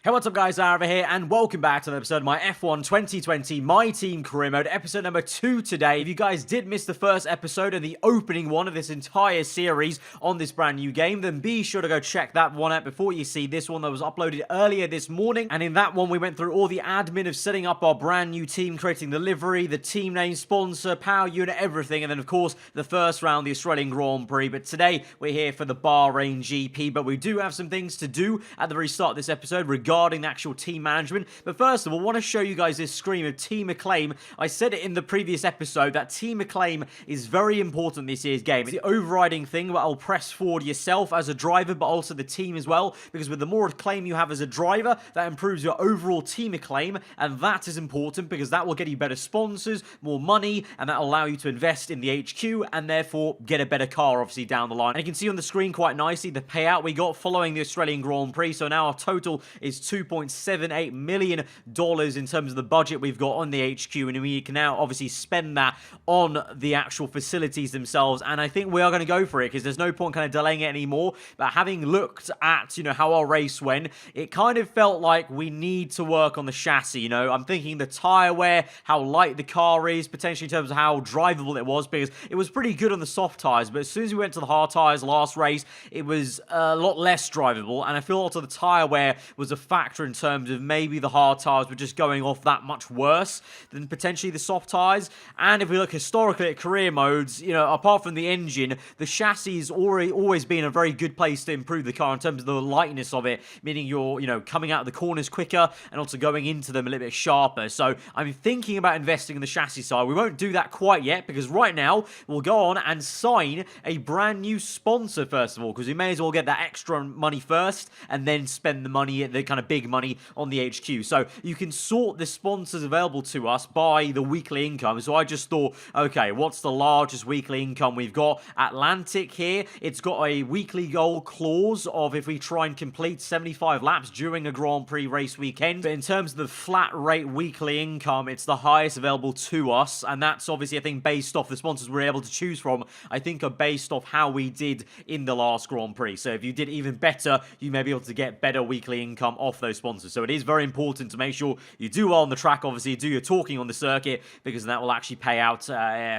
Hey, what's up guys, aarava here, and welcome back to another episode of my F1 2020 My Team Career Mode, episode number 2 today. If you guys did miss the first episode and the opening one of this entire series on this brand new game, then be sure to go check that one out before you see this one that was uploaded earlier this morning. And in that one, we went through all the admin of setting up our brand new team, creating the livery, the team name, sponsor, power unit, everything, and then of course, the first round, the Australian Grand Prix. But today, we're here for the Bahrain GP, but we do have some things to do at the very start of this episode regarding the actual team management. But first of all, I want to show you guys this screen of team acclaim. I said it in the previous episode that team acclaim is very important in this year's game. It's the overriding thing that will press forward yourself as a driver, but also the team as well, because with the more acclaim you have as a driver, that improves your overall team acclaim, and that is important because that will get you better sponsors, more money, and that will allow you to invest in the HQ and therefore get a better car obviously down the line. And you can see on the screen quite nicely the payout we got following the Australian Grand Prix. So now our total is $2.78 million in terms of the budget we've got on the HQ, and we can now obviously spend that on the actual facilities themselves. And I think we are going to go for it because there's no point kind of delaying it anymore. But having looked at, how our race went, it kind of felt like we need to work on the chassis. I'm thinking the tire wear, how light the car is, potentially in terms of how drivable it was, because it was pretty good on the soft tires, but as soon as we went to the hard tires last race, it was a lot less drivable. And I feel also the tire wear was a factor in terms of maybe the hard tires were just going off that much worse than potentially the soft tires. And if we look historically at career modes, apart from the engine, the chassis has always been a very good place to improve the car in terms of the lightness of it, meaning you're, coming out of the corners quicker and also going into them a little bit sharper. So I'm thinking about investing in the chassis side. We won't do that quite yet because right now we'll go on and sign a brand new sponsor first of all, because we may as well get that extra money first and then spend the money, the kind of big money on the HQ. So you can sort the sponsors available to us by the weekly income. So I just thought, okay, what's the largest weekly income we've got? Atlantic here, it's got a weekly goal clause of if we try and complete 75 laps during a Grand Prix race weekend. But in terms of the flat rate weekly income, it's the highest available to us, and that's obviously, I think, based off the sponsors we're able to choose from, I think are based off how we did in the last Grand Prix. So if you did even better, you may be able to get better weekly income off those sponsors. So it is very important to make sure you do well on the track, obviously, do your talking on the circuit, because that will actually pay out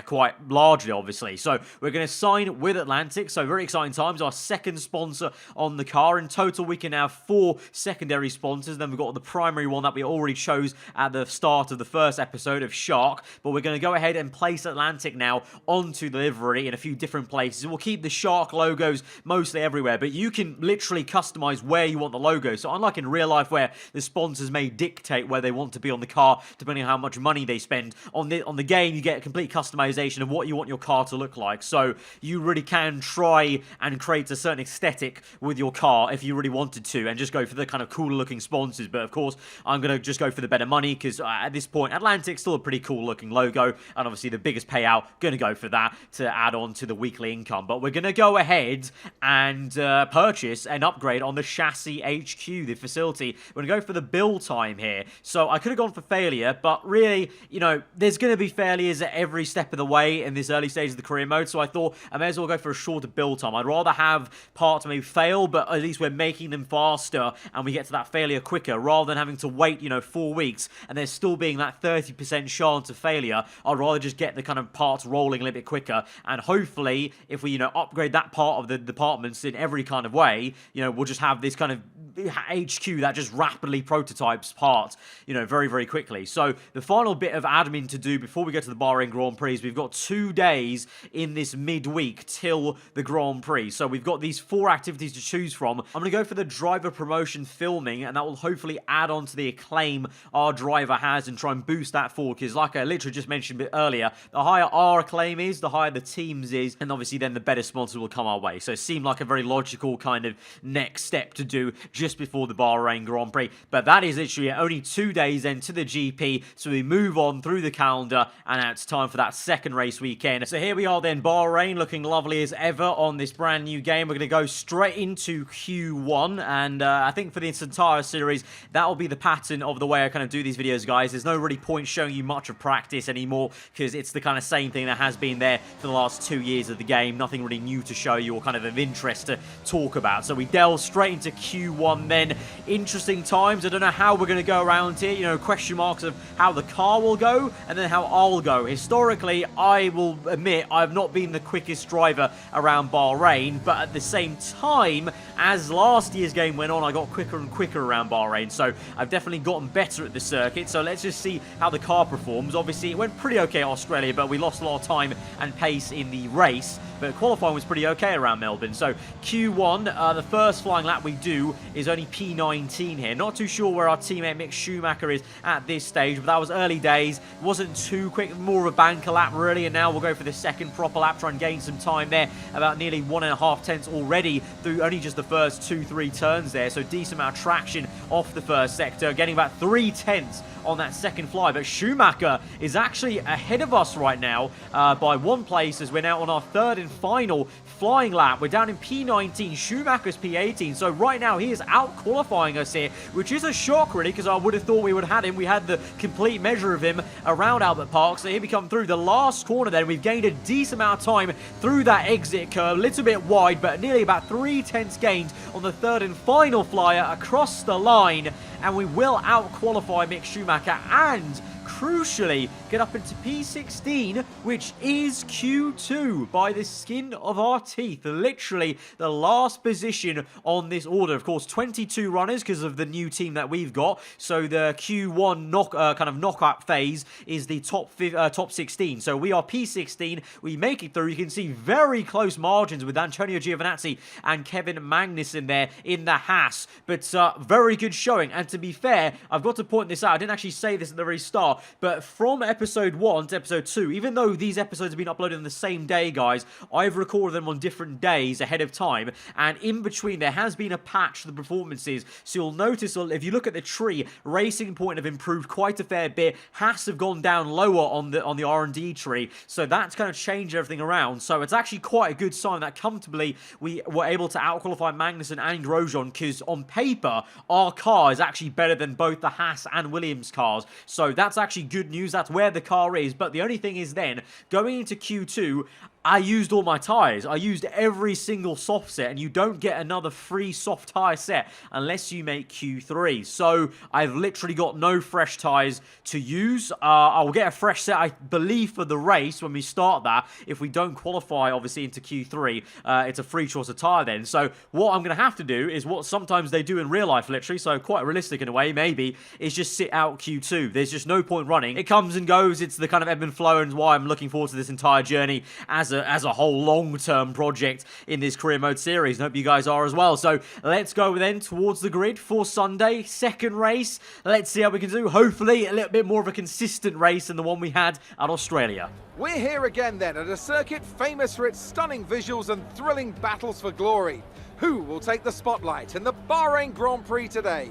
quite largely, obviously. So we're going to sign with Atlantic, so very exciting times. Our second sponsor on the car. In total, we can have 4 secondary sponsors. Then we've got the primary one that we already chose at the start of the first episode of Shark, but we're going to go ahead and place Atlantic now onto the livery in a few different places. We'll keep the Shark logos mostly everywhere, but you can literally customize where you want the logo. So unlike in real life where the sponsors may dictate where they want to be on the car depending on how much money they spend, on the game you get a complete customization of what you want your car to look like. So you really can try and create a certain aesthetic with your car if you really wanted to, and just go for the kind of cooler looking sponsors. But of course I'm going to just go for the better money because at this point Atlantic's still a pretty cool looking logo, and obviously the biggest payout, going to go for that to add on to the weekly income. But we're going to go ahead and purchase an upgrade on the chassis HQ, the facility. We're going to go for the build time here. So I could have gone for failure, but really, there's going to be failures at every step of the way in this early stage of the career mode. So I thought I may as well go for a shorter build time. I'd rather have parts maybe fail, but at least we're making them faster and we get to that failure quicker, rather than having to wait, 4 weeks and there's still being that 30% chance of failure. I'd rather just get the kind of parts rolling a little bit quicker, and hopefully if we, upgrade that part of the departments in every kind of way, we'll just have this kind of HQ that just rapidly prototypes parts, very, very quickly. So the final bit of admin to do before we go to the Bahrain Grand Prix is we've got 2 days in this midweek till the Grand Prix. So we've got these 4 activities to choose from. I'm going to go for the driver promotion filming, and that will hopefully add on to the acclaim our driver has and try and boost that forward, because like I literally just mentioned a bit earlier, the higher our acclaim is, the higher the team's is, and obviously then the better sponsors will come our way. So it seemed like a very logical kind of next step to do just before the Bahrain Grand Prix. But that is literally only 2 days then to the GP, so we move on through the calendar, and now it's time for that second race weekend. So here we are then, Bahrain, looking lovely as ever on this brand new game. We're going to go straight into Q1, and I think for this entire series, that will be the pattern of the way I kind of do these videos, guys. There's no really point showing you much of practice anymore, because it's the kind of same thing that has been there for the last 2 years of the game. Nothing really new to show you or kind of interest to talk about. So we delve straight into Q1 then. interesting times. I don't know how we're going to go around here. You know, question marks of how the car will go and then how I'll go. Historically, I will admit I've not been the quickest driver around Bahrain, but at the same time, as last year's game went on, I got quicker and quicker around Bahrain, so I've definitely gotten better at the circuit. So let's just see how the car performs. Obviously, it went pretty okay at Australia, but we lost a lot of time and pace in the race. But qualifying was pretty okay around Melbourne. So Q1, the first flying lap we do is only P19 here. Not too sure where our teammate Mick Schumacher is at this stage, but that was early days. It wasn't too quick, more of a banker lap really, and now we'll go for the second proper lap, try and gain some time there. About nearly 1.5 tenths already through only just the first 2-3 turns there. So decent amount of traction off the first sector, getting about 3 tenths on that second fly. But Schumacher is actually ahead of us right now by 1 place, as we're now on our third and final flying lap. We're down in P19, Schumacher's P18, so right now he is out qualifying us here, which is a shock really, because I would have thought we would have had him. We had the complete measure of him around Albert Park, so here we come through the last corner then. We've gained a decent amount of time through that exit curve, a little bit wide, but nearly about 3 tenths gained on the third and final flyer across the line, and we will out qualify Mick Schumacher and crucially get up into P16, which is Q2 by the skin of our teeth. Literally the last position on this order. Of course, 22 runners because of the new team that we've got. So the Q1 kind of knockout phase is the top 16. So we are P16. We make it through. You can see very close margins with Antonio Giovinazzi and Kevin Magnussen there in the Haas. But very good showing. And to be fair, I've got to point this out. I didn't actually say this at the very start, but from episode 1 to episode 2, even though these episodes have been uploaded on the same day, guys, I've recorded them on different days ahead of time, and in between there has been a patch to the performances. So you'll notice, if you look at the tree, Racing Point have improved quite a fair bit. Haas have gone down lower on the R&D tree, so that's kind of changed everything around. So it's actually quite a good sign that comfortably we were able to out-qualify Magnussen and Grosjean, because on paper, our car is actually better than both the Haas and Williams cars. So that's actually good news. That's where the car is. But the only thing is then, going into Q2, I used all my tyres. I used every single soft set, and you don't get another free soft tyre set unless you make Q3. So I've literally got no fresh tyres to use. I'll get a fresh set, I believe, for the race when we start that. If we don't qualify, obviously, into Q3, it's a free choice of tyre then. So what I'm going to have to do is what sometimes they do in real life, literally, so quite realistic in a way, maybe, is just sit out Q2. There's just no point running. It comes and goes. It's the kind of ebb and flow, and why I'm looking forward to this entire journey as a whole long-term project in this career mode series. I hope you guys are as well. So let's go then towards the grid for Sunday. Second race. Let's see how we can do. Hopefully a little bit more of a consistent race than the one we had at Australia. We're here again then at a circuit famous for its stunning visuals and thrilling battles for glory. Who will take the spotlight in the Bahrain Grand Prix today?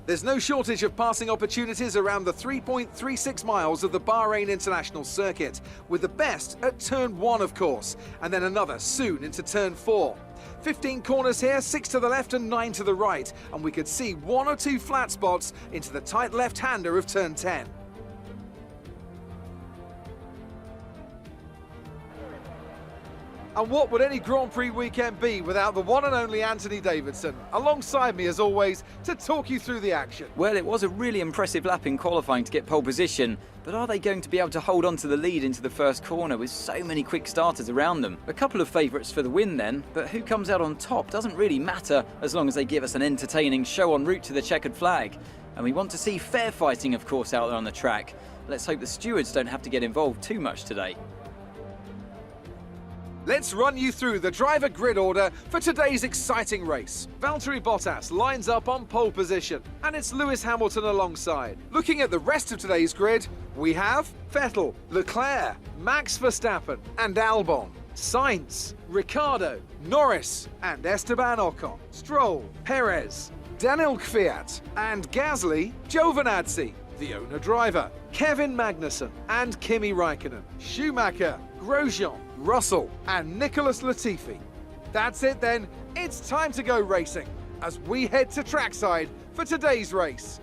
There's no shortage of passing opportunities around the 3.36 miles of the Bahrain International Circuit, with the best at turn 1, of course, and then another soon into turn 4. 15 corners here, 6 to the left and 9 to the right, and we could see 1 or 2 flat spots into the tight left-hander of turn 10. And what would any Grand Prix weekend be without the one and only Anthony Davidson, alongside me as always, to talk you through the action. Well, it was a really impressive lap in qualifying to get pole position, but are they going to be able to hold on to the lead into the first corner with so many quick starters around them? A couple of favourites for the win then, but who comes out on top doesn't really matter as long as they give us an entertaining show en route to the checkered flag. And we want to see fair fighting, of course, out there on the track. Let's hope the stewards don't have to get involved too much today. Let's run you through the driver grid order for today's exciting race. Valtteri Bottas lines up on pole position, and it's Lewis Hamilton alongside. Looking at the rest of today's grid, we have Vettel, Leclerc, Max Verstappen and Albon, Sainz, Ricciardo, Norris and Esteban Ocon, Stroll, Perez, Daniel Kvyat and Gasly, Giovinazzi, the owner driver, Kevin Magnussen and Kimi Raikkonen, Schumacher, Grosjean, Russell and Nicholas Latifi. That's it then, it's time to go racing as we head to trackside for today's race.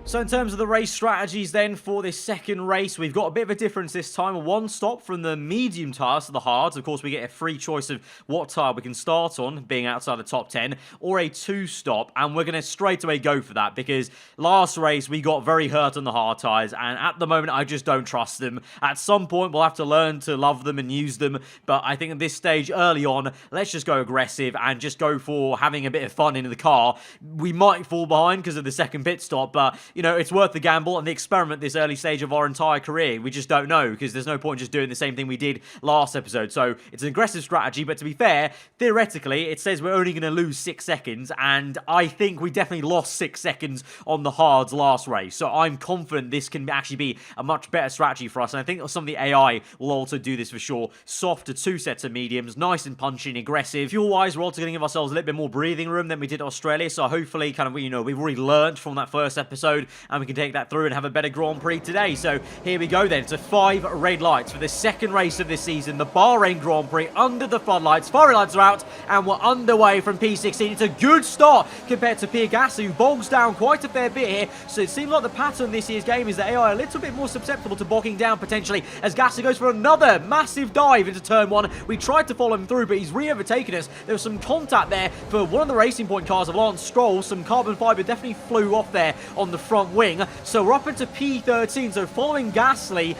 So in terms of the race strategies then for this second race, we've got a bit of a difference this time. One stop from the medium tyres to the hards. Of course, we get a free choice of what tyre we can start on, being outside the top 10, or a 2-stop. And we're going to straight away go for that because last race we got very hurt on the hard tyres. And at the moment, I just don't trust them. At some point, we'll have to learn to love them and use them. But I think at this stage, early on, let's just go aggressive and just go for having a bit of fun in the car. We might fall behind because of the second pit stop, but you know, it's worth the gamble and the experiment this early stage of our entire career. We just don't know because there's no point just doing the same thing we did last episode. So it's an aggressive strategy, but to be fair, theoretically, it says we're only going to lose 6 seconds, and I think we definitely lost 6 seconds on the hards last race. So I'm confident this can actually be a much better strategy for us, and I think some of the AI will also do this for sure. Soft to 2 sets of mediums, nice and punchy and aggressive. Fuel-wise, we're also going to give ourselves a little bit more breathing room than we did Australia, so hopefully kind of, you know, we've already learned from that first episode and we can take that through and have a better Grand Prix today. So here we go then. It's a 5 red lights for the second race of this season, the Bahrain Grand Prix under the floodlights. Fire lights are out and we're underway from P16. It's a good start compared to Pierre Gasly, who bogs down quite a fair bit here. So it seems like the pattern this year's game is that AI are a little bit more susceptible to bogging down potentially as Gasly goes for another massive dive into turn 1. We tried to follow him through, but he's re-overtaken us. There was some contact there for one of the Racing Point cars of Lance Stroll. Some carbon fibre definitely flew off there on the front wing. So we're up into P13. So following Gasly,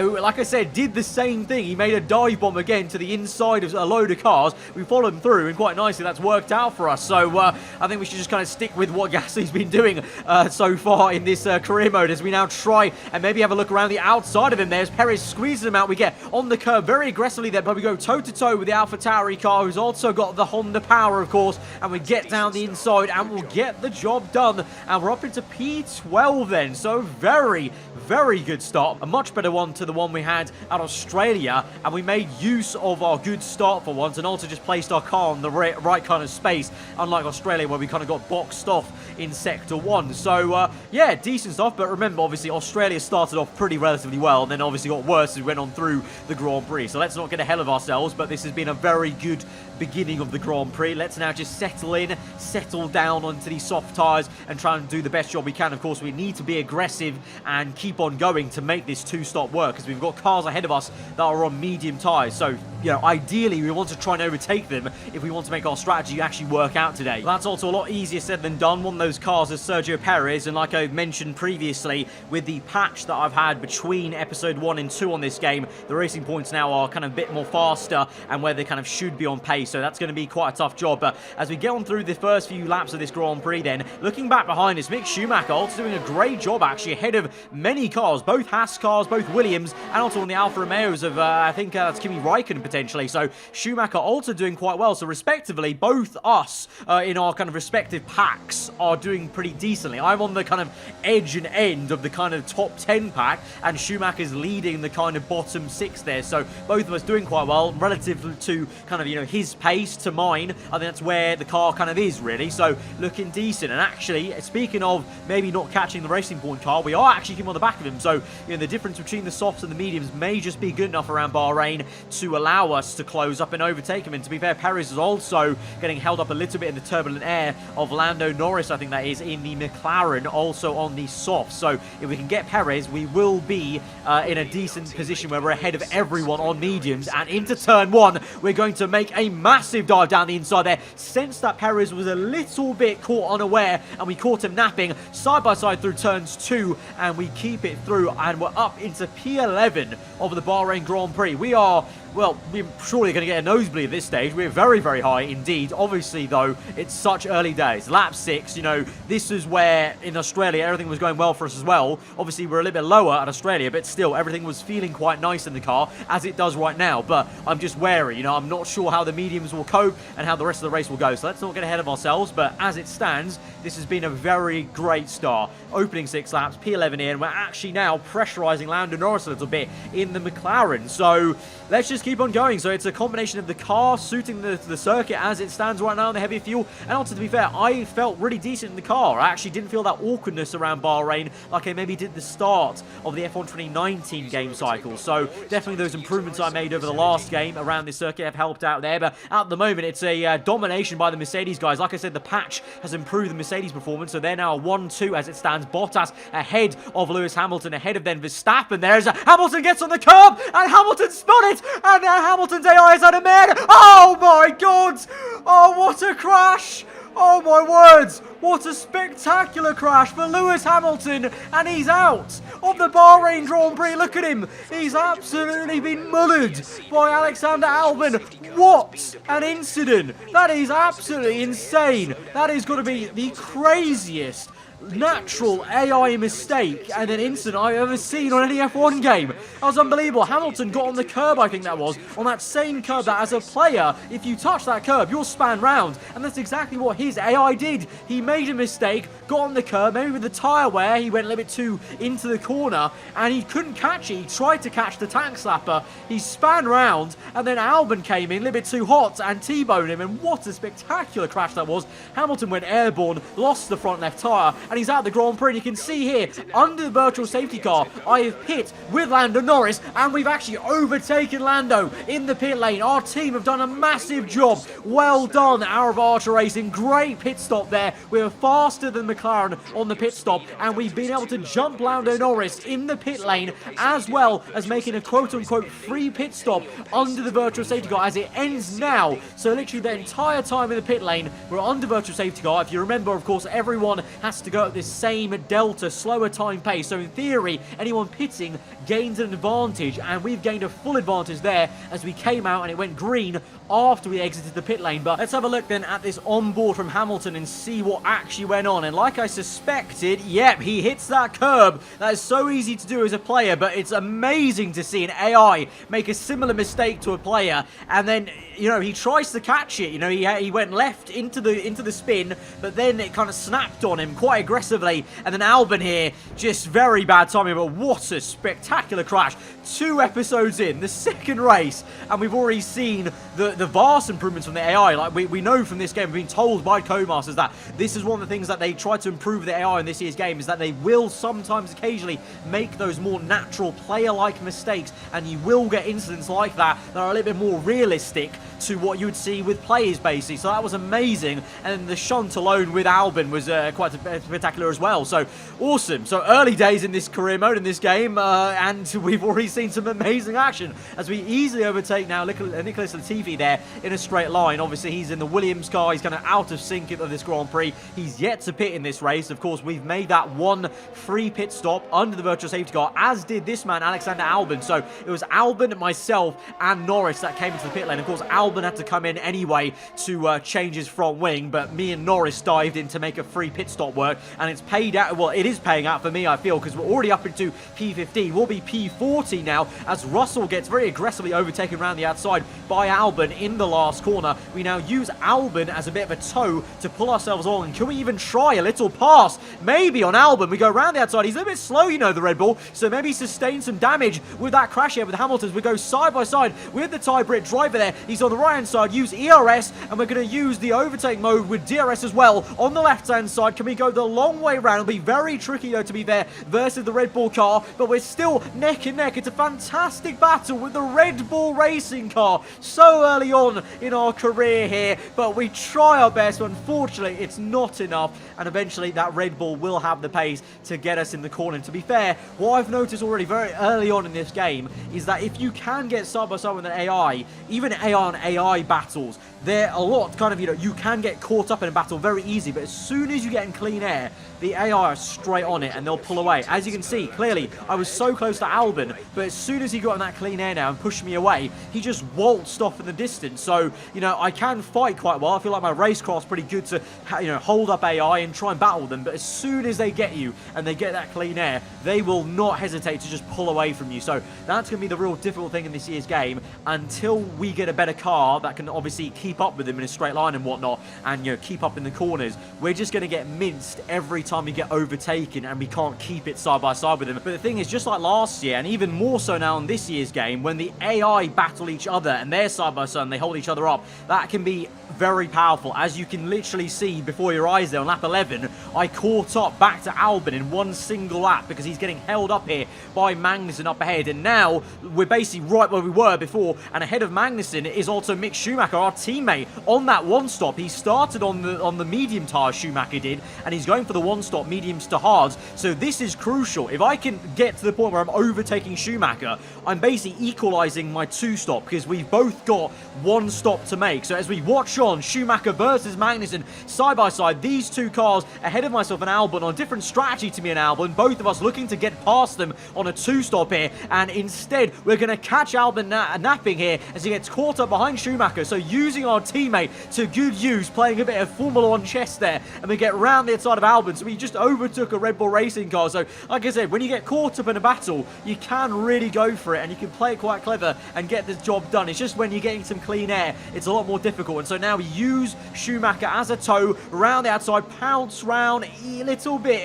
who, like I said, did the same thing. He made a dive bomb again to the inside of a load of cars. We followed him through, and quite nicely that's worked out for us. So I think we should just kind of stick with what Gasly's been doing so far in this career mode as we now try and maybe have a look around the outside of him there as Perez squeezes him out. We get on the curb very aggressively there, but we go toe-to-toe with the AlphaTauri car, who's also got the Honda power, of course, and we get down the inside and we'll get the job done. And we're up into P12 then, so very, very good start. A much better one to the one we had at Australia, and we made use of our good start for once and also just placed our car in the right kind of space, unlike Australia where we kind of got boxed off in Sector 1. So, yeah, decent stuff, but remember, obviously, Australia started off pretty relatively well and then obviously got worse as we went on through the Grand Prix. So let's not get ahead of ourselves, but this has been a very good beginning of the Grand Prix. Let's now just settle in, settle down onto these soft tyres and try and do the best job we can. Of course, we need to be aggressive and keep on going to make this 2-stop work because we've got cars ahead of us that are on medium tyres. So, you know, ideally, we want to try and overtake them if we want to make our strategy actually work out today. Well, that's also a lot easier said than done. One of those cars is Sergio Perez, and like I mentioned previously, with the patch that I've had between episode 1 and 2 on this game, the racing points now are kind of a bit more faster and where they kind of should be on pace, so that's going to be quite a tough job. But as we get on through the first few laps of this Grand Prix then, looking back behind us, Mick Schumacher also doing a great job actually ahead of many cars, both Haas cars, both Williams, and also on the Alfa Romeos of, I think that's Kimi Raikkonen potentially. So Schumacher also doing quite well. So respectively, both us in our kind of respective packs are doing pretty decently. I'm on the kind of edge and end of the kind of top 10 pack, and Schumacher's leading the kind of bottom 6 there. So both of us doing quite well relative to kind of, you know, his pace to mine. I think that's where the car kind of is really. So looking decent. And actually, speaking of maybe not catching the Racing Point car, we are actually keeping on the back of him. So, you know, the difference between the softs and the mediums may just be good enough around Bahrain to allow us to close up and overtake him. And to be fair, Perez is also getting held up a little bit in the turbulent air of Lando Norris, I think that is, in the McLaren, also on the softs. So if we can get Perez, we will be in a decent position where we're ahead of everyone on mediums. And into turn 1, we're going to make a massive dive down the inside there. Sensed that Perez was a little bit caught unaware, and we caught him napping side by side through turns 2, and we keep it through, and we're up into P11 of the Bahrain Grand Prix. We are, well, we're surely going to get a nosebleed at this stage. We're very, very high indeed. Obviously, though, it's such early days. Lap 6, you know, this is where in Australia everything was going well for us as well. Obviously, we're a little bit lower at Australia, but still, everything was feeling quite nice in the car, as it does right now. But I'm just wary, you know, I'm not sure how the mediums will cope and how the rest of the race will go. So let's not get ahead of ourselves. But as it stands, this has been a very great start. Opening 6 laps, P11 here, and we're actually now pressurising Lando Norris a little bit in the McLaren. So let's just just keep on going. So it's a combination of the car suiting the circuit as it stands right now, the heavy fuel. And also, to be fair, I felt really decent in the car. I actually didn't feel that awkwardness around Bahrain like I maybe did the start of the F1 2019 game cycle. So definitely those improvements I made over the last game around this circuit have helped out there. But at the moment, it's a domination by the Mercedes guys. Like I said, the patch has improved the Mercedes performance. So they're now 1-2 as it stands. Bottas ahead of Lewis Hamilton, ahead of then Verstappen. There's Hamilton gets on the curb, and Hamilton spun it, and Hamilton's AI has had a man. Oh my god! Oh, what a crash! Oh my words! What a spectacular crash for Lewis Hamilton, and he's out of the Bahrain Grand Prix. Look at him. He's absolutely been mullered by Alexander Albon. What an incident. That is absolutely insane. That is going to be the craziest natural AI mistake and an incident I've ever seen on any F1 game. That was unbelievable. Hamilton got on the curb, I think that was, on that same curb that as a player, if you touch that curb, you're spun round. And that's exactly what his AI did. He made a mistake, got on the curb, maybe with the tyre wear, he went a little bit too into the corner, and he couldn't catch it. He tried to catch the tank slapper. He span round, and then Albon came in a little bit too hot and T-boned him, and what a spectacular crash that was. Hamilton went airborne, lost the front left tyre, and he's out the Grand Prix. And you can see here, under the virtual safety car, I have pit with Lando Norris, and we've actually overtaken Lando in the pit lane. Our team have done a massive job. Well done, aarava Racing. Great pit stop there. We were faster than McLaren on the pit stop, and we've been able to jump Lando Norris in the pit lane, as well as making a quote-unquote free pit stop under the virtual safety car as it ends now. So literally the entire time in the pit lane, we're under virtual safety car. If you remember, of course, everyone has to go at this same delta, slower time pace. So in theory, anyone pitting gains an advantage, and we've gained a full advantage there as we came out and it went green after we exited the pit lane. But let's have a look then at this onboard from Hamilton and see what actually went on. And like I suspected, yep, he hits that curb. That is so easy to do as a player, but it's amazing to see an AI make a similar mistake to a player, and then, you know, he tries to catch it. You know, he went left into the spin, but then it kind of snapped on him quite aggressively. And then Albon here, just very bad timing, but what a spectacular crash. 2 episodes in, the second race, and we've already seen the vast improvements from the AI. Like, we know from this game, we've been told by Codemasters that this is one of the things that they try to improve the AI in this year's game, is that they will sometimes occasionally make those more natural player-like mistakes, and you will get incidents like that that are a little bit more realistic to what you would see with players, basically. So that was amazing, and the shunt alone with Albon was quite spectacular as well. So awesome. So early days in this career mode in this game, and we've already seen some amazing action as we easily overtake now Nicholas Latifi there in a straight line. Obviously, he's in the Williams car. He's kind of out of sync of this Grand Prix. He's yet to pit in this race. Of course, we've made that one free pit stop under the virtual safety car, as did this man, Alexander Albon. So it was Albon, myself, and Norris that came into the pit lane. Of course, Albon had to come in anyway to change his front wing, but me and Norris dived in to make a free pit stop work, and it's paid out. Well, it is paying out for me, I feel, because we're already up into P15. We'll be P40 now as Russell gets very aggressively overtaken around the outside by Albon in the last corner. We now use Albon as a bit of a toe to pull ourselves on. Can we even try a little pass? Maybe on Albon. We go around the outside. He's a little bit slow, you know, the Red Bull, so maybe sustain some damage with that crash here with Hamilton. We go side by side with the tie-Brit driver there. He's on the right-hand side. Use ERS, and we're going to use the overtake mode with DRS as well on the left-hand side. Can we go the long way around? It'll be very tricky, though, to be there versus the Red Bull car, but we're still neck and neck. It's a fantastic battle with the Red Bull racing car so early on in our career here, but we try our best, but unfortunately it's not enough, and eventually that Red Bull will have the pace to get us in the corner. And to be fair, what I've noticed already very early on in this game is that if you can get side by side with an AI, even AI on AI battles, they're a lot kind of, you know, you can get caught up in a battle very easy, but as soon as you get in clean air, the AI are straight on it and they'll pull away. As you can see, clearly, I was so close to Albon, but as soon as he got in that clean air now and pushed me away, he just waltzed off in the distance. So, you know, I can fight quite well. I feel like my racecraft's pretty good to, you know, hold up AI and try and battle them, but as soon as they get you and they get that clean air, they will not hesitate to just pull away from you. So that's going to be the real difficult thing in this year's game until we get a better car that can obviously keep up with them in a straight line and whatnot, and, you know, keep up in the corners, we're just going to get minced every time we get overtaken, and we can't keep it side by side with them. But the thing is, just like last year, and even more so now in this year's game, when the AI battle each other and they're side by side and they hold each other up, that can be very powerful. As you can literally see before your eyes there on lap 11, I caught up back to Albon in one single lap because he's getting held up here by Magnussen up ahead, and now we're basically right where we were before, and ahead of Magnussen is also Mick Schumacher, our teammate, on that one stop. He started on the medium tyres, Schumacher did, and he's going for the one stop mediums to hards. So this is crucial. If I can get to the point where I'm overtaking Schumacher, I'm basically equalising my two stop, because we've both got one stop to make. So as we watch on Schumacher versus Magnussen side by side, these two cars ahead of myself and Albon on a different strategy to me and Albon, both of us looking to get past them on a two stop here, and instead we're going to catch Albon napping here as he gets caught up behind Schumacher. So using our teammate to good use, playing a bit of Formula 1 chess there, and we get round the outside of Albon. So we just overtook a Red Bull racing car. So like I said, when you get caught up in a battle, you can really go for it, and you can play it quite clever and get the job done. It's just when you're getting some clean air, it's a lot more difficult. And so now we use Schumacher as a tow around the outside, pounce round a little bit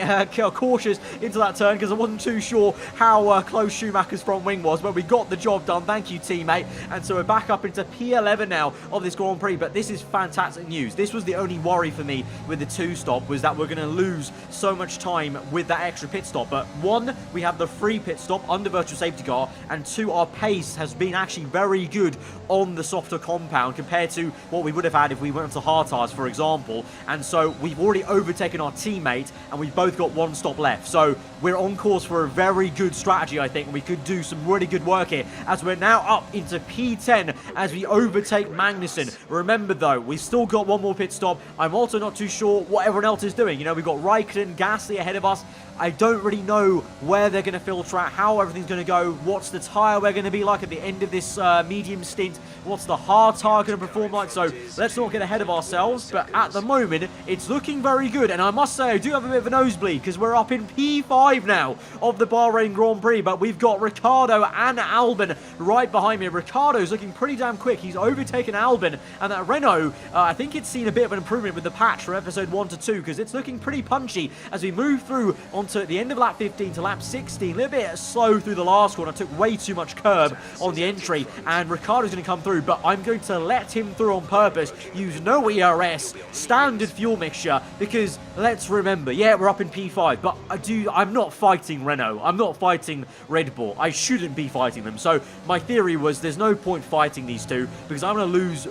cautious into that turn, because I wasn't too sure how close Schumacher's front wing was, but we got the job done. Thank you, teammate. And so we're back up into P11 now of this Grand Prix, but this is fantastic news. This was the only worry for me with the two stop, was that we're going to lose so much time with that extra pit stop. But one, we have the free pit stop under virtual safety car, and two, our pace has been actually very good on the softer compound compared to what we would have had if we went to hard tires, for example. And so we've already overtaken our teammate, and we've both got one stop left. So we're on course for a very good strategy, I think, and we could do some really good work here as we're now up into P10 as we overtake Magnussen. Remember though, we've still got one more pit stop. I'm also not too sure what everyone else is doing. You know, we've got Raikkonen, Gasly ahead of us. I don't really know where they're going to filter out, how everything's going to go, what's the tyre we're going to be like at the end of this medium stint, what's the hard tyre going to perform like. So let's not get ahead of ourselves, but at the moment it's looking very good. And I must say, I do have a bit of a nosebleed because we're up in P5 now of the Bahrain Grand Prix, but we've got Ricciardo and Albon right behind me. Ricciardo's looking pretty damn quick. He's overtaken Albon, and that Renault, I think it's seen a bit of an improvement with the patch from episode 1 to 2, because it's looking pretty punchy as we move through onto the end of lap 15 to lap 16. A little bit slow through the last corner. I took way too much curb on the entry, and Ricciardo's going to come through, but I'm going to let him through on purpose. Use no ERS, standard fuel mixture, because let's remember, yeah, we're up in P5, but I'm not fighting Renault. I'm not fighting Red Bull. I shouldn't be fighting them. So my theory was there's no point fighting these two, because I'm going to lose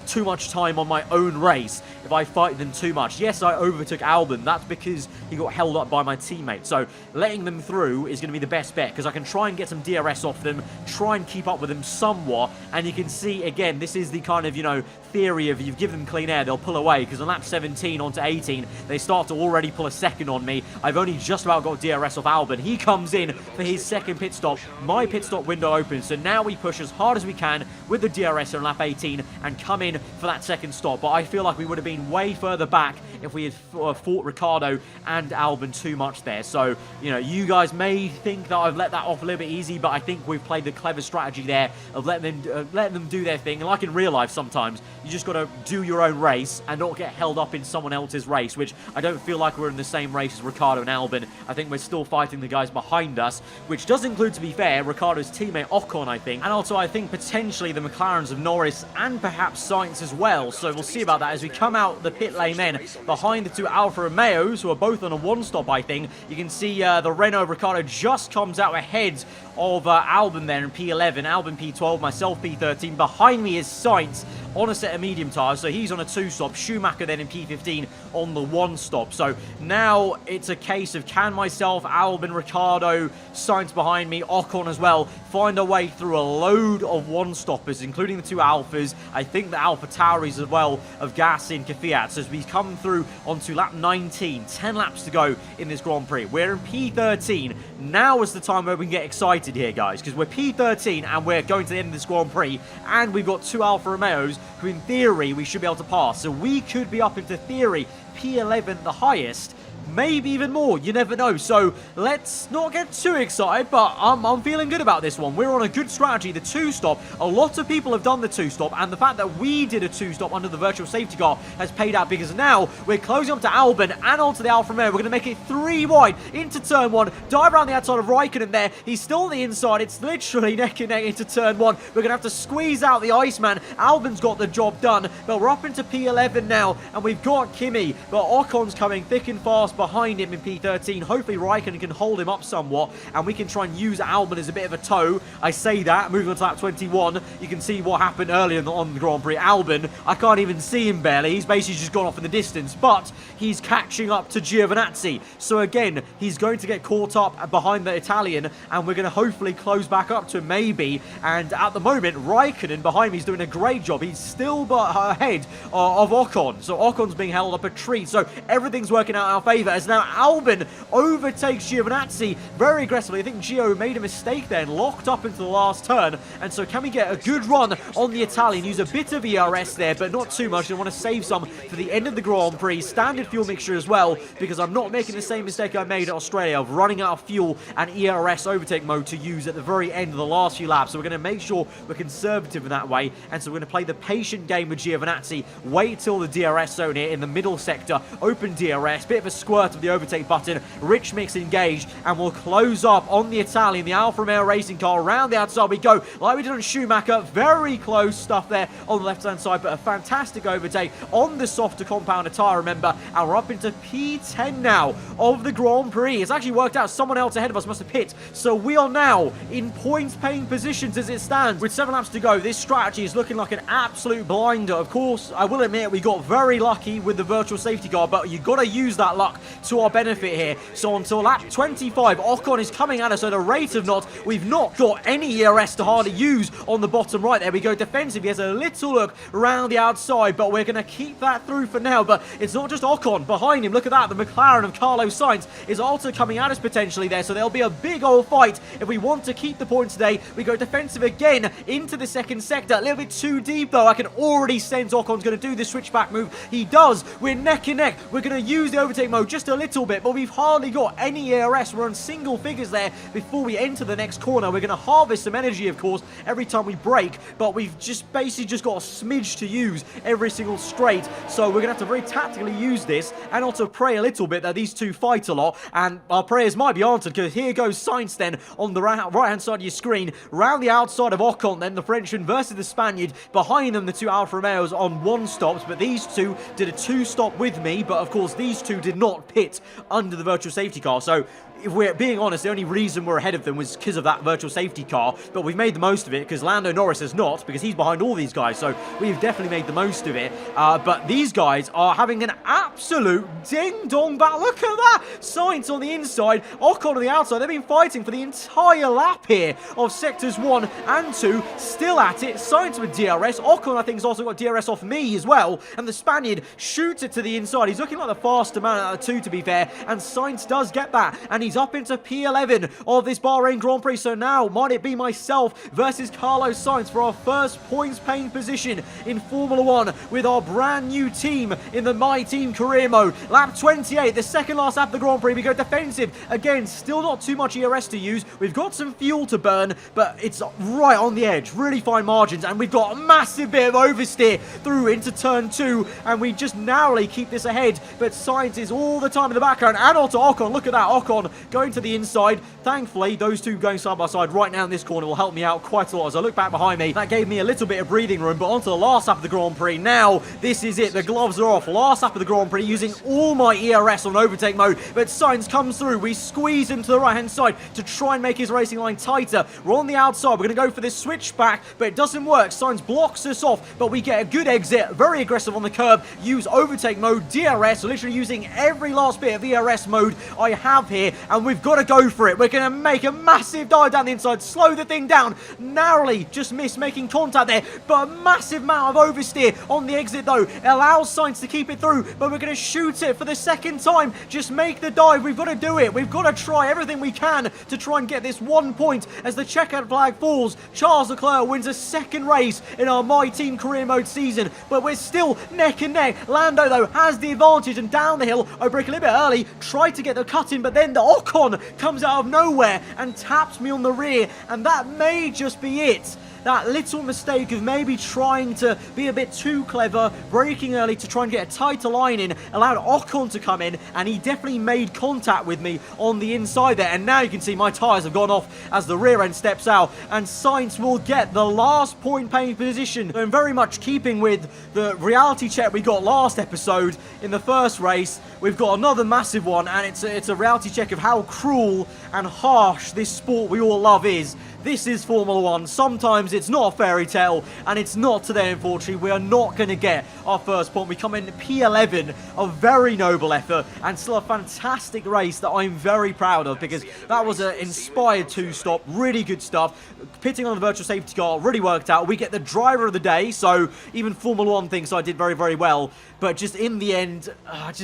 too much time on my own race if I fight them too much. Yes, I overtook Albon. That's because he got held up by my teammate. So letting them through is going to be the best bet, because I can try and get some DRS off them, try and keep up with them somewhat. And you can see, again, this is the kind of, you know, theory of, you've given them clean air, they'll pull away, because on lap 17 onto 18, they start to already pull a second on me. I've only just about got DRS off Albon. He comes in for his second pit stop. My pit stop window opens, so now we push as hard as we can with the DRS on lap 18 and come in for that second stop. But I feel like we would have been way further back if we had fought Ricciardo and Albon too much there. So, you know, you guys may think that I've let that off a little bit easy, but I think we've played the clever strategy there of letting them do their thing. And like in real life, sometimes you just got to do your own race and not get held up in someone else's race, which I don't feel like we're in the same race as Ricciardo and Albon. I think we're still fighting the guys behind us, which does include, to be fair, Ricciardo's teammate Ocon, I think, and also I think potentially the McLarens of Norris and perhaps Sainz as well. So we'll see about that as we come out the pit lane then behind the two Alfa Romeos, who are both on a one-stop, I think. You can see the Renault Ricciardo just comes out ahead of Albon there in P11, Albon P12, myself P13. Behind me is Sainz on a set of medium tyres, so he's on a two-stop. Schumacher then in P15 on the one-stop. So now it's a case of, can myself, Albon, Ricciardo, Sainz behind me, Ocon as well, find a way through a load of one-stoppers, including the two Alphas. I think the Alpha Tauris as well of Gasly and Kvyat. So as we come through onto lap 19, 10 laps to go in this Grand Prix. We're in P13. Now is the time where we can get excited here, guys, because we're P13 and we're going to the end of this Grand Prix, and we've got two Alfa Romeos who in theory we should be able to pass. So we could be up into theory P11 the highest, maybe even more. You never know. So let's not get too excited, but I'm feeling good about this one. We're on a good strategy. The 2-stop, a lot of people have done the 2-stop, and the fact that we did a 2-stop under the virtual safety car has paid out, because now we're closing up to Albon and onto the Alfa Romeo. We're going to make it 3 wide into turn 1, dive around the outside of Raikkonen there. He's still on the inside. It's literally neck and neck into turn 1. We're going to have to squeeze out the Iceman. Albon's got the job done, but we're up into P11 now, and we've got Kimi, but Ocon's coming thick and fast behind him in P13. Hopefully Raikkonen can hold him up somewhat, and we can try and use Albon as a bit of a tow. I say that, moving on to lap 21, you can see what happened earlier on the Grand Prix. Albon, I can't even see him barely. He's basically just gone off in the distance, but he's catching up to Giovinazzi. So again, he's going to get caught up behind the Italian, and we're going to hopefully close back up to him maybe. And at the moment, Raikkonen behind me is doing a great job. He's still ahead of Ocon. So Ocon's being held up a treat. So everything's working out in our favour, as now Albon overtakes Giovinazzi very aggressively. I think Gio made a mistake there and locked up into the last turn. And so can we get a good run on the Italian? Use a bit of ERS there, but not too much. I want to save some for the end of the Grand Prix. Standard fuel mixture as well, because I'm not making the same mistake I made at Australia of running out of fuel and ERS overtake mode to use at the very end of the last few laps. So we're going to make sure we're conservative in that way. And so we're going to play the patient game with Giovinazzi. Wait till the DRS zone here in the middle sector. Open DRS. Bit of a squirt of the overtake button. Rich mix engaged. And we'll close up on the Italian, the Alfa Romeo racing car. Around the outside we go, like we did on Schumacher. Very close stuff there on the left-hand side, but a fantastic overtake on the softer compound tyre, remember. And we're up into P10 now of the Grand Prix. It's actually worked out. Someone else ahead of us must have pit. So we are now in points-paying positions as it stands. With 7 laps to go, this strategy is looking like an absolute blinder. Of course, I will admit we got very lucky with the virtual safety car, but you've got to use that luck to our benefit here. So until lap 25, Ocon is coming at us at a rate of knots. We've not got any ERS to hardly use on the bottom right. There we go, defensive. He has a little look around the outside, but we're going to keep that through for now. But it's not just Ocon behind him. Look at that. The McLaren of Carlos Sainz is also coming at us potentially there. So there'll be a big old fight if we want to keep the points today. We go defensive again into the second sector. A little bit too deep though. I can already sense Ocon's going to do the switchback move. He does. We're neck and neck. We're going to use the overtake mode just a little bit, but we've hardly got any ERS. We're on single figures there before we enter the next corner. We're going to harvest some energy, of course, every time we brake, but we've just basically just got a smidge to use every single straight. So we're going to have to very tactically use this and also pray a little bit that these two fight a lot, and our prayers might be answered, because here goes Sainz then on the right-hand side of your screen, round the outside of Ocon, then the Frenchman versus the Spaniard. Behind them, the two Alfa Romeos on 1 stops, but these two did a 2-stop with me, but of course these two did not pit under the virtual safety car. So if we're being honest, the only reason we're ahead of them was because of that virtual safety car, but we've made the most of it, because Lando Norris has not, because he's behind all these guys, so we've definitely made the most of it. But these guys are having an absolute ding-dong battle. Look at that! Sainz on the inside, Ocon on the outside. They've been fighting for the entire lap here of sectors 1 and 2, still at it. Sainz with DRS. Ocon, I think, has also got DRS off me as well, and the Spaniard shoots it to the inside. He's looking like the faster man out of the two, to be fair, and Sainz does get that, and he's up into P11 of this Bahrain Grand Prix. So now, might it be myself versus Carlos Sainz for our first points-paying position in Formula 1 with our brand new team in the My Team career mode. Lap 28, the second last lap of the Grand Prix. We go defensive. Again, still not too much ERS to use. We've got some fuel to burn, but it's right on the edge. Really fine margins, and we've got a massive bit of oversteer through into turn 2, and we just narrowly keep this ahead. But Sainz is all the time in the background, and onto Ocon. Look at that, Ocon going to the inside. Thankfully, those two going side by side right now in this corner will help me out quite a lot. As I look back behind me, that gave me a little bit of breathing room. But onto the last lap of the Grand Prix. Now, this is it. The gloves are off. Last lap of the Grand Prix, using all my ERS on overtake mode. But Sainz comes through. We squeeze him to the right-hand side to try and make his racing line tighter. We're on the outside. We're going to go for this switchback, but it doesn't work. Sainz blocks us off, but we get a good exit. Very aggressive on the curb. Use overtake mode, DRS, literally using every last bit of ERS mode I have here. and we've got to go for it. We're going to make a massive dive down the inside, slow the thing down, narrowly just miss making contact there, but a massive amount of oversteer on the exit though. It allows Sainz to keep it through, but we're going to shoot it for the second time. Just make the dive. We've got to do it. We've got to try everything we can to try and get this 1 point as the checkered flag falls. Charles Leclerc wins a second race in our My Team career mode season, but we're still neck and neck. Lando though has the advantage, and down the hill I break a little bit early, tried to get the cut in, but then the Ocon comes out of nowhere and taps me on the rear, and that may just be it. That little mistake of maybe trying to be a bit too clever, braking early to try and get a tighter line in, allowed Ocon to come in, and he definitely made contact with me on the inside there. And now you can see my tyres have gone off as the rear end steps out, and Sainz will get the last point paying position. And very much keeping with the reality check we got last episode in the first race, we've got another massive one, and it's a reality check of how cruel and harsh this sport we all love is. This is Formula 1. Sometimes it's not a fairy tale, and it's not today, unfortunately. We are not going to get our first point. We come in P11, a very noble effort, and still a fantastic race that I'm very proud of, because that was an inspired two-stop, really good stuff. Pitting on the virtual safety car really worked out. We get the driver of the day, so even Formula 1 thinks I did very, very well. But just in the end, a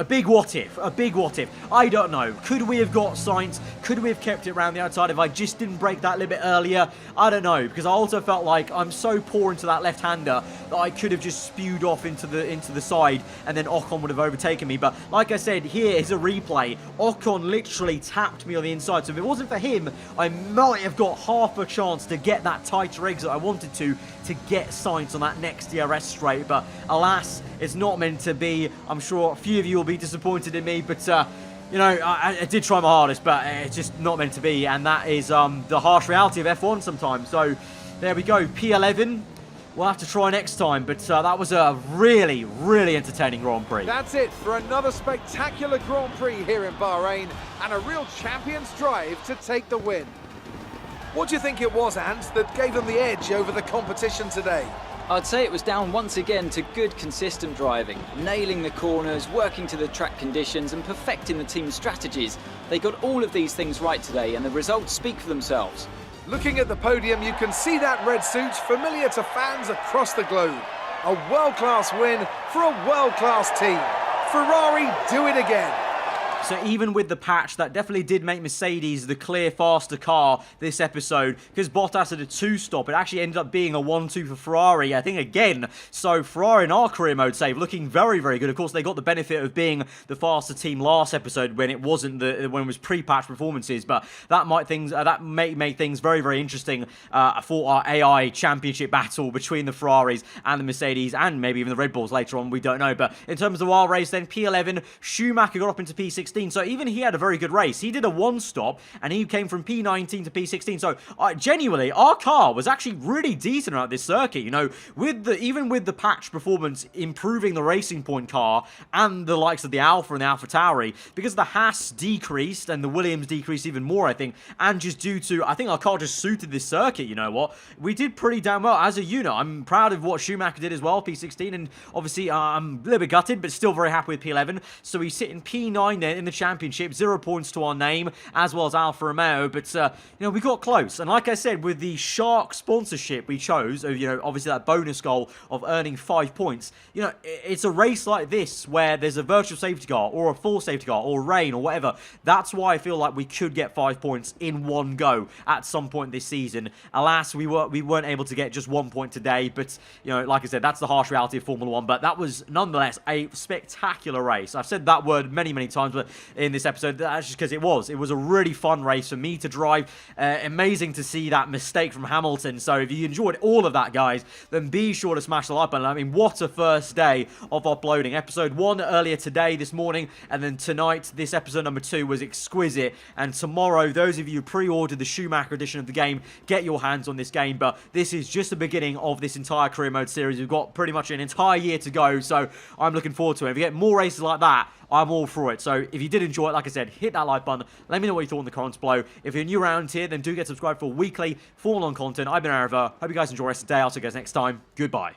big what if, I don't know. Could we have got Sainz? Could we have kept it around the outside if I just didn't break that little bit earlier? I don't know, because I also felt like I'm so poor into that left-hander that I could have just spewed off into the side, and then Ocon would have overtaken me. But like I said, here is a replay. Ocon literally tapped me on the inside, so if it wasn't for him, I might have got half a chance to get that tighter exit I wanted to get Sainz on that next DRS straight. But alas, it's not meant to be. I'm sure a few of you will be disappointed in me, but you know, I did try my hardest, but it's just not meant to be, and that is the harsh reality of F1 sometimes. So there we go, P11. We'll have to try next time, but that was a really, really entertaining Grand Prix. That's it for another spectacular Grand Prix here in Bahrain, and a real champion's drive to take the win. What do you think it was, Ant, that gave them the edge over the competition today? I'd say it was down once again to good, consistent driving, nailing the corners, working to the track conditions, and perfecting the team's strategies. They got all of these things right today, and the results speak for themselves. Looking at the podium, you can see that red suit familiar to fans across the globe. A world-class win for a world-class team. Ferrari do it again. So even with the patch, that definitely did make Mercedes the clear faster car this episode, because Bottas had a 2-stop. It actually ended up being a 1-2 for Ferrari, I think, again. So Ferrari in our career mode save looking very, very good. Of course, they got the benefit of being the faster team last episode when it wasn't when it was pre-patch performances, but that may make things very, very interesting for our AI championship battle between the Ferraris and the Mercedes, and maybe even the Red Bulls later on. We don't know. But in terms of our race, then P11, Schumacher got up into P16. So even he had a very good race. He did a 1-stop, and he came from P19 to P16. So genuinely, our car was actually really decent at this circuit. You know, even with the patch performance improving the Racing Point car and the likes of the Alfa and the AlphaTauri, because the Haas decreased and the Williams decreased even more, I think, and just due to, I think our car just suited this circuit. You know what? We did pretty damn well as a unit. I'm proud of what Schumacher did as well, P16, and obviously I'm a little bit gutted, but still very happy with P11. So we sit in P9 then in the championship, 0 points to our name, as well as Alfa Romeo, but you know, we got close. And like I said, with the Shark sponsorship we chose, you know, obviously that bonus goal of earning 5 points, you know, it's a race like this where there's a virtual safety car or a full safety car or rain or whatever. That's why I feel like we could get 5 points in one go at some point this season. Alas, we weren't able to get just 1 point today, but you know, like I said, that's the harsh reality of Formula 1, but that was nonetheless a spectacular race. I've said that word many, many times, but in this episode, that's just because it was a really fun race for me to drive. Amazing to see that mistake from Hamilton. So if you enjoyed all of that, guys, then be sure to smash the like button. I mean, what a first day of uploading. Episode 1 earlier today, this morning, and then tonight, this episode number 2 was exquisite. And tomorrow, those of you who pre-ordered the Schumacher edition of the game, get your hands on this game. But this is just the beginning of this entire career mode series. We've got pretty much an entire year to go, so I'm looking forward to it. If we get more races like that, I'm all for it. So if you did enjoy it, like I said, hit that like button. Let me know what you thought in the comments below. If you're new around here, then do get subscribed for weekly Formula 1 content. I've been aarava. Hope you guys enjoy the rest of the day. I'll see you guys next time. Goodbye.